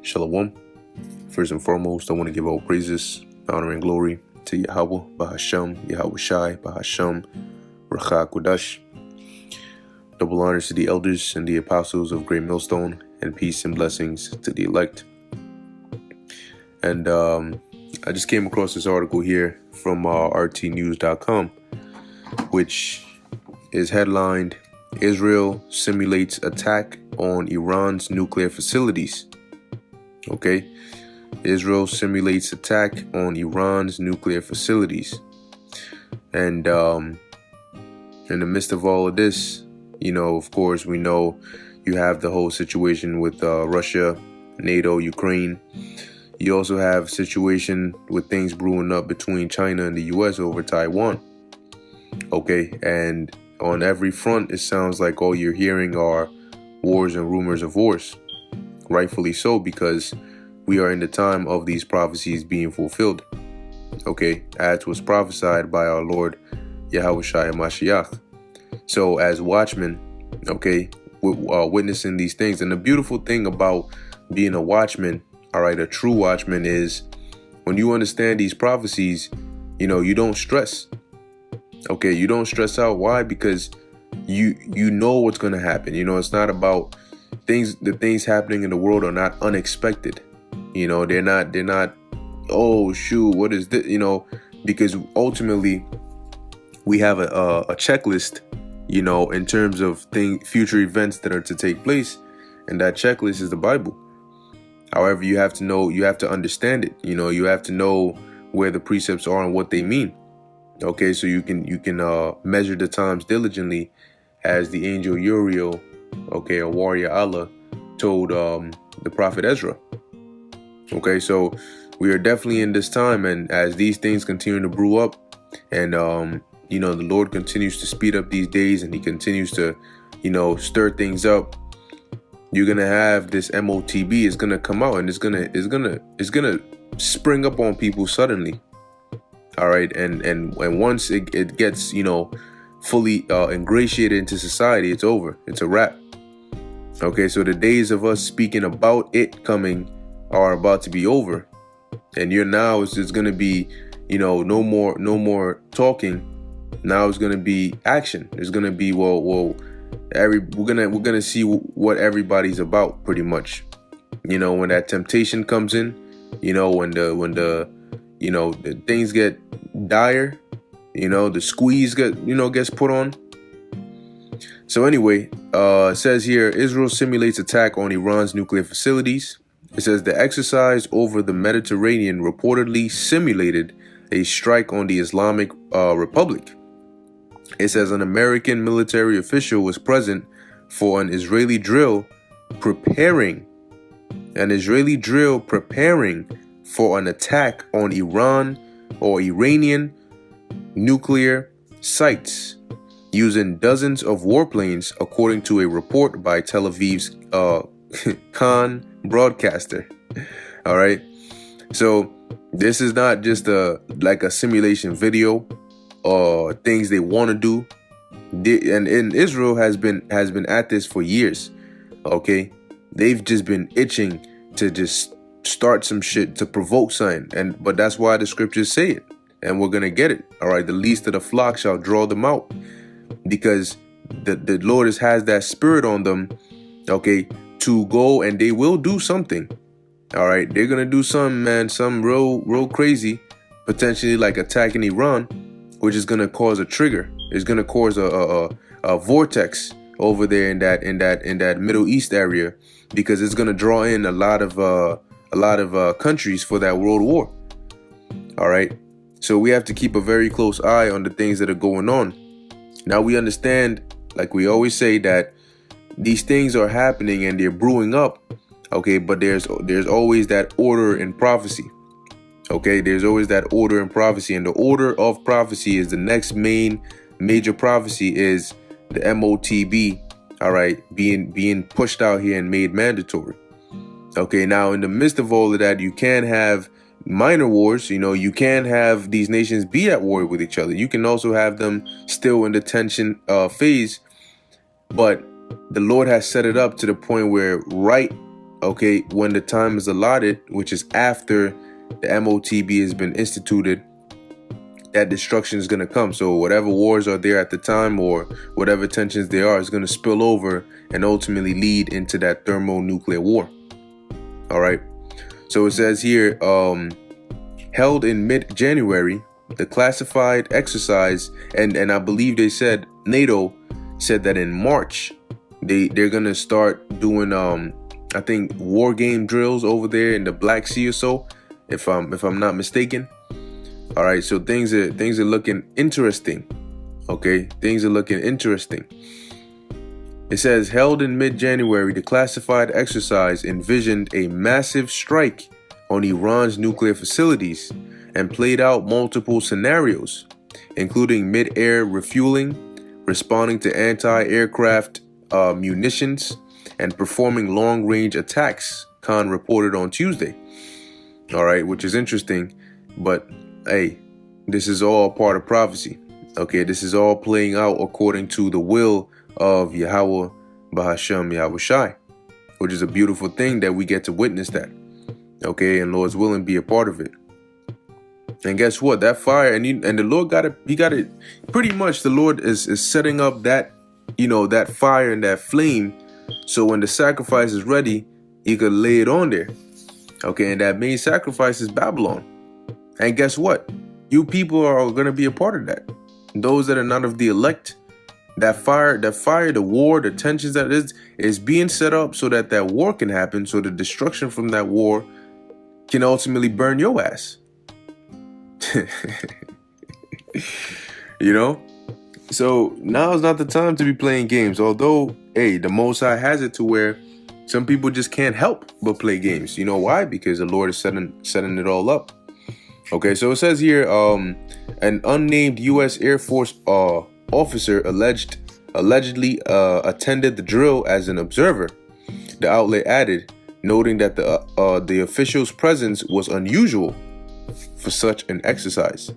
Shalom. First and foremost, I want to give all praises, honor, and glory to Yahweh, Bahasham, Yahweh Shai, Bahasham, Racha Kodash. Double honors to the elders and the apostles of Great Millstone, and peace and blessings to the elect. And I just came across this article here from rtnews.com, which is headlined, Israel simulates attack on Iran's nuclear facilities. Okay, Israel simulates attack on Iran's nuclear facilities. And in the midst of all of this, of course, we know you have the whole situation with Russia, NATO, Ukraine. You also have a situation with things brewing up between China and the U.S. over Taiwan. Okay, and on every front, it sounds like all you're hearing are wars and rumors of wars. Rightfully so, because we are in the time of these prophecies being fulfilled. Okay, as was prophesied by our Lord Yahweh Shai Mashiach. So as watchmen, okay, witnessing these things. And the beautiful thing about being a watchman, all right, a true watchman, is when you understand these prophecies, you don't stress. Okay, you don't stress out. Why? Because you know what's going to happen. It's not about things. The things happening in the world are not unexpected. They're not, oh shoot, what is this? Because ultimately we have a checklist, in terms of future events that are to take place. And that checklist is the Bible. However, you have to understand it. You have to know where the precepts are and what they mean. Okay, so you can measure the times diligently, as the angel Uriel, okay, a warrior Allah, told the prophet Ezra. Okay, so we are definitely in this time, and as these things continue to brew up, and the Lord continues to speed up these days, and He continues to stir things up, you're gonna have this MOTB is gonna come out, and it's gonna spring up on people suddenly. All right, and once it gets fully ingratiated into society, it's over. It's a wrap. Okay, so the days of us speaking about it coming are about to be over, and it's gonna be no more talking. Now it's gonna be action. It's gonna be we're gonna see what everybody's about, pretty much. When that temptation comes in, when the things get dire, the squeeze gets put on. So anyway, it says here, Israel simulates attack on Iran's nuclear facilities. It says the exercise over the Mediterranean reportedly simulated a strike on the Islamic Republic. It says an American military official was present for an Israeli drill preparing for an attack on Iran or Iranian nuclear sites using dozens of warplanes, according to a report by Tel Aviv's Khan broadcaster. All right, so this is not just like a simulation video or things they want to do. And Israel has been at this for years. Okay, they've just been itching to just start some shit, to provoke something, but that's why the scriptures say it, and we're gonna get it. All right, the least of the flock shall draw them out, because the Lord has that spirit on them, okay, to go, and they will do something. All right, they're gonna do something, man, some real crazy, potentially like attacking Iran, which is gonna cause a trigger. It's gonna cause a vortex over there in that Middle East area, because it's gonna draw in a lot of countries for that world war. All right, so we have to keep a very close eye on the things that are going on. Now we understand, like we always say, that these things are happening and they're brewing up. Okay, but there's always that order in prophecy. Okay, there's always that order in prophecy, and the order of prophecy is the next major prophecy is the MOTB. All right, being pushed out here and made mandatory. Okay, now in the midst of all of that, you can have minor wars. You can have these nations be at war with each other. You can also have them still in the tension phase, but the Lord has set it up to the point where right okay, when the time is allotted, which is after the MOTB has been instituted, that destruction is going to come. So whatever wars are there at the time, or whatever tensions there are, is going to spill over and ultimately lead into that thermonuclear war. All right. So it says here, held in mid-January, the classified exercise, and I believe they said, NATO said that in March they're going to start doing I think war game drills over there in the Black Sea or so, if I'm not mistaken. All right, so things are looking interesting. Okay, things are looking interesting. It says, held in mid-January, the classified exercise envisioned a massive strike on Iran's nuclear facilities and played out multiple scenarios, including mid-air refueling, responding to anti-aircraft munitions, and performing long-range attacks, Khan reported on Tuesday. All right, which is interesting, but hey, this is all part of prophecy. Okay, this is all playing out according to the will of Yahweh Bahashem Yahweh Shai, which is a beautiful thing that we get to witness that. Okay, and Lord's willing be a part of it. And guess what? That fire, and the Lord got it. Pretty much, the Lord is setting up that, that fire and that flame, so when the sacrifice is ready, He could lay it on there. Okay, and that main sacrifice is Babylon. And guess what? You people are going to be a part of that. Those that are not of the elect, that fire, the war, the tensions that is being set up so that war can happen, so the destruction from that war can ultimately burn your ass. So now is not the time to be playing games. Although, hey, the Most High has it to where some people just can't help but play games. You know why? Because the Lord is setting it all up. Okay, so it says here, an unnamed U.S. Air Force officer allegedly attended the drill as an observer. The outlet added, noting that the official's presence was unusual for such an exercise.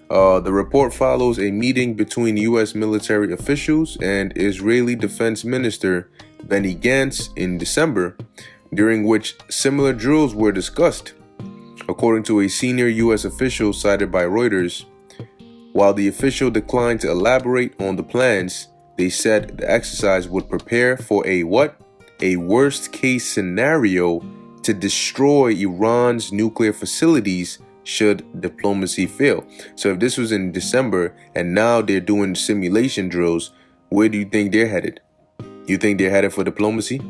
The report follows a meeting between U.S. military officials and Israeli Defense Minister Benny Gantz in December, during which similar drills were discussed. According to a senior U.S. official cited by Reuters, while the official declined to elaborate on the plans, they said the exercise would prepare for a worst-case scenario to destroy Iran's nuclear facilities should diplomacy fail. So if this was in December and now they're doing simulation drills, where do you think they're headed? You think they're headed for diplomacy?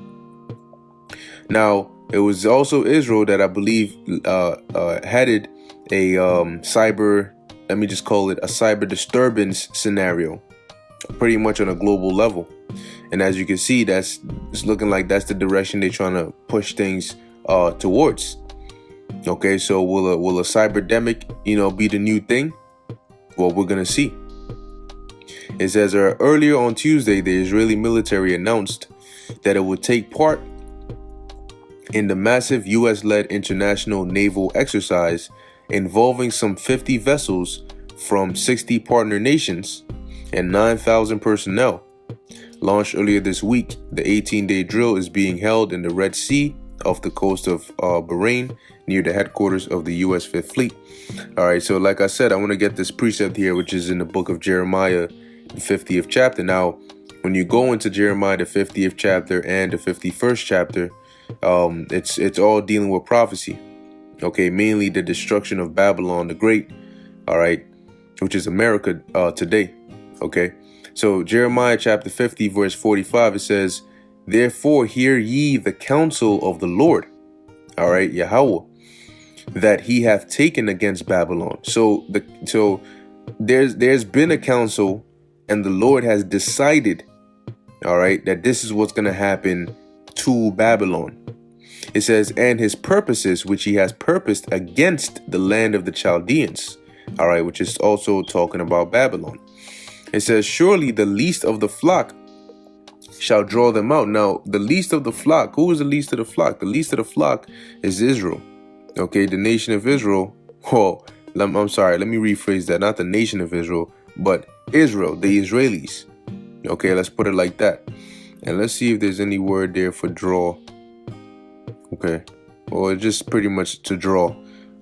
Now, it was also Israel that I believe headed a cyber, let me just call it a cyber disturbance scenario, pretty much on a global level. And as you can see, it's looking like that's the direction they're trying to push things towards. Okay, so will a cyberdemic, be the new thing? Well, we're gonna see. It says earlier on Tuesday, the Israeli military announced that it would take part in the massive U.S.-led international naval exercise involving some 50 vessels from 60 partner nations and 9,000 personnel. Launched earlier this week, the 18-day drill is being held in the Red Sea off the coast of Bahrain, near the headquarters of the U.S. 5th Fleet. All right, so like I said, I want to get this precept here, which is in the book of Jeremiah, the 50th chapter. Now, when you go into Jeremiah, the 50th chapter and the 51st chapter, it's all dealing with prophecy. Okay, mainly the destruction of Babylon the Great, all right, which is America today. Okay, so Jeremiah chapter 50 verse 45, it says, "Therefore hear ye the counsel of the Lord," all right, Yahweh, "that he hath taken against Babylon." So there's been a council, and the Lord has decided, all right, that this is what's going to happen to Babylon. It says, "and his purposes which he has purposed against the land of the Chaldeans," all right, which is also talking about Babylon. It says, "surely the least of the flock shall draw them out." Now, the least of the flock, who is the least of the flock? The least of the flock is Israel. Okay, the nation of Israel. Oh, I'm sorry, let me rephrase that. Not the nation of Israel, but Israel, the Israelis. Okay, let's put it like that. And let's see if there's any word there for draw. Okay. Well, it's just pretty much to draw.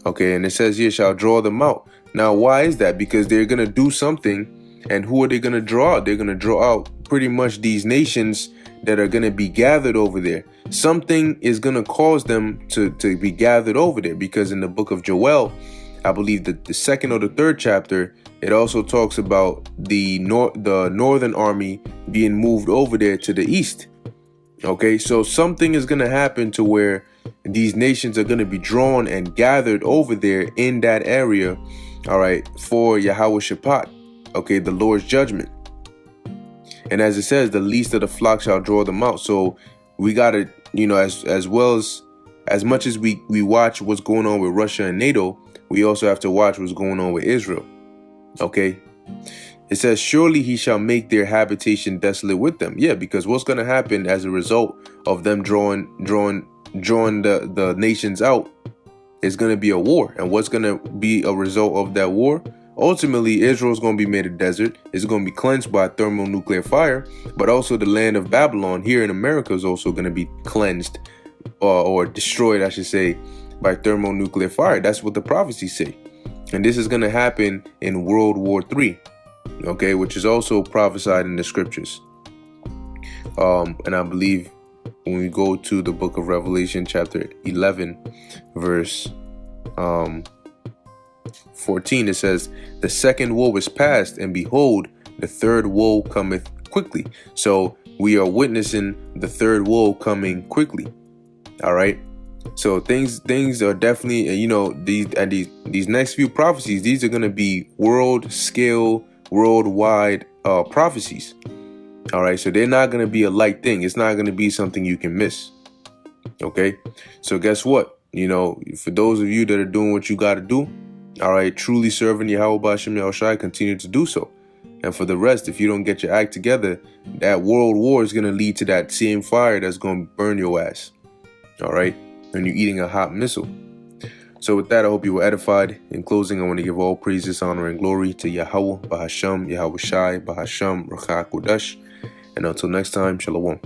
Okay. And it says here, shall draw them out. Now, why is that? Because they're going to do something. And who are they going to draw out? They're going to draw out pretty much these nations that are going to be gathered over there. Something is going to cause them to be gathered over there, because in the book of Joel, I believe that the second or the third chapter, it also talks about the northern army being moved over there to the east. Okay, so something is going to happen to where these nations are going to be drawn and gathered over there in that area, all right, for Yahweh Shaphat, okay, the Lord's judgment. And as it says, the least of the flock shall draw them out. So we got to, you know, as well as much as we watch what's going on with Russia and NATO, we also have to watch what's going on with Israel. Okay. It says, surely he shall make their habitation desolate with them. Yeah, because what's going to happen as a result of them drawing the nations out is going to be a war. And what's going to be a result of that war? Ultimately, Israel is going to be made a desert. It's going to be cleansed by thermonuclear fire. But also the land of Babylon here in America is also going to be cleansed or destroyed, I should say, by thermonuclear fire. That's what the prophecies say. And this is going to happen in World War III, okay, which is also prophesied in the scriptures. And I believe when we go to the book of Revelation, chapter 11, verse 14, it says, the second woe is past, and behold, the third woe cometh quickly. So we are witnessing the third woe coming quickly. All right. So things are definitely, you know, these next few prophecies, these are going to be world scale, worldwide prophecies. All right. So they're not going to be a light thing. It's not going to be something you can miss. OK, so guess what? You know, for those of you that are doing what you got to do. All right. Truly serving Yahweh B'Shem Yahushai, continue to do so. And for the rest, if you don't get your act together, that world war is going to lead to that same fire that's going to burn your ass. All right. And you're eating a hot missile. So with that, I hope you were edified. In closing, I want to give all praises, honor, and glory to Yahweh B'Hashem, Yahweh Shai, B'Hashem, Rachak Kodesh. And until next time, Shalom.